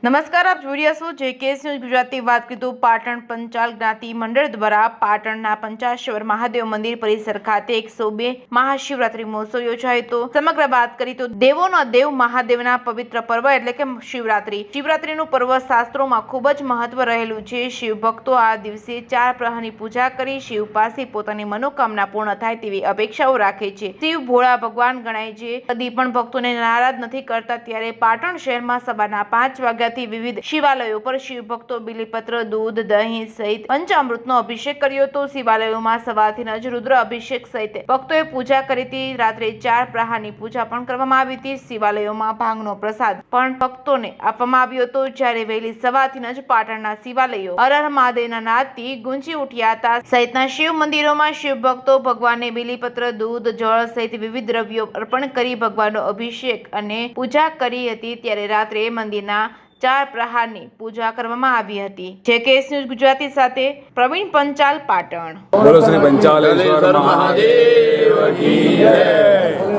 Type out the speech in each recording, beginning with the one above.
નમસ્કાર, આપ જોઈ રહ્યા છો JKS ન્યૂઝ ગુજરાતી। વાત કરીએ તો પાટણ પંચાલ જ્ઞાતિ મંડળ દ્વારા પાટણના પંચાશ્વર મહાદેવ મંદિર પરિસર ખાતે 102 મહાશિવરાત્રી મહોત્સવ યોજાયો હતો। સમગ્ર વાત કરીએ તો દેવોના દેવ મહાદેવના પવિત્ર પર્વ એટલે કે શિવરાત્રીનું પર્વ શાસ્ત્રોમાં ખૂબ જ મહત્વ રહેલું છે। શિવ ભક્તો આ દિવસે 4 પ્રહરની પૂજા કરી શિવ પાસે પોતાની મનોકામના પૂર્ણ થાય તેવી અપેક્ષાઓ રાખે છે। શિવ ભોળા ભગવાન ગણાય છે, કદી પણ ભક્તોને નારાજ નથી કરતા। ત્યારે પાટણ શહેરમાં સવારના 5 વાગ્યા વિવિધ શિવાલયો પર શિવ ભક્તો બિલીપત્ર, દૂધ, દહીં સહિત પંચામૃતનો અભિષેક કર્યો હતો। શિવાલયોમાં સવારથી જ રુદ્ર અભિષેક સહિત ભક્તોએ પૂજા કરી હતી। રાત્રે 4 પ્રહારની પૂજા પણ કરવામાં આવી હતી। શિવાલયોમાં ભાંગનો પ્રસાદ પણ ભક્તોને આપવામાં આવ્યો હતો। જ્યારે વહેલી સવારથી જ પાટણના શિવાલયો હર હર મહાદેવના નાદથી ગુંજી ઉઠ્યા હતા। સહિતના શિવ મંદિરોમાં શિવ ભક્તો ભગવાનને બિલીપત્ર, દૂધ, જળ સહિત વિવિધ દ્રવ્યો અર્પણ કરી ભગવાનનો અભિષેક અને પૂજા કરી હતી। ત્યારે રાત્રે મંદિરના 4 પ્રહારની પૂજા કરવામાં આવી હતી। JKS ન્યૂઝ ગુજરાતી સાથે પ્રવીણ પંચાલ, પાટણ। બોલો શ્રી પંચાલેશ્વર મહાદેવ કી જય।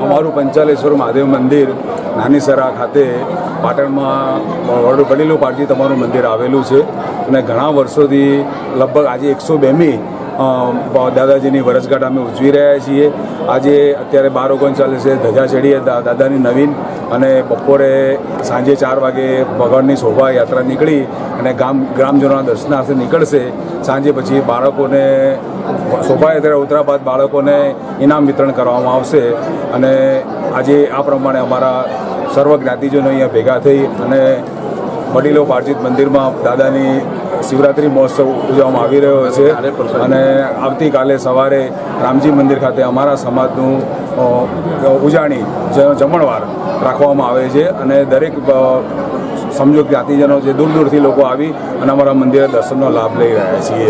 અમારું પંચાલેશ્વર મહાદેવ મંદિર નાનીસરા ખાતે પાટણમાં વડીલો પાર્ટી તમારું મંદિર આવેલું છે અને ઘણા વર્ષોથી લગભગ આજે 102મી દાદાજીની વર્ષગાંઠ અમે ઉજવી રહ્યા છીએ। આજે અત્યારે 12 ચાલે છે, ધજા ચડી દાદાની નવીન, અને બપોરે સાંજે 4 વાગે ભગવાનની શોભાયાત્રા નીકળી અને ગ્રામજનોના દર્શનાર્થે નીકળશે। સાંજે પછી બાળકોને શોભાયાત્રા ઉતર્યા બાદ બાળકોને ઇનામ વિતરણ કરવામાં આવશે અને આજે આ પ્રમાણે અમારા સર્વ જ્ઞાતિજનો અહીંયા ભેગા થઈ અને વડીલો પાર્જિત મંદિરમાં દાદાની શિવરાત્રિ મહોત્સવ ઉજવવામાં આવી રહ્યો છે અને આવતીકાલે સવારે રામજી મંદિર ખાતે અમારા સમાજનું ઉજાણી જમણવાર રાખવામાં આવે છે અને દરેક સમજો જ્ઞાતિજનો જે દૂર દૂરથી લોકો આવી અને અમારા મંદિરે દર્શનનો લાભ લઈ રહ્યા છીએ।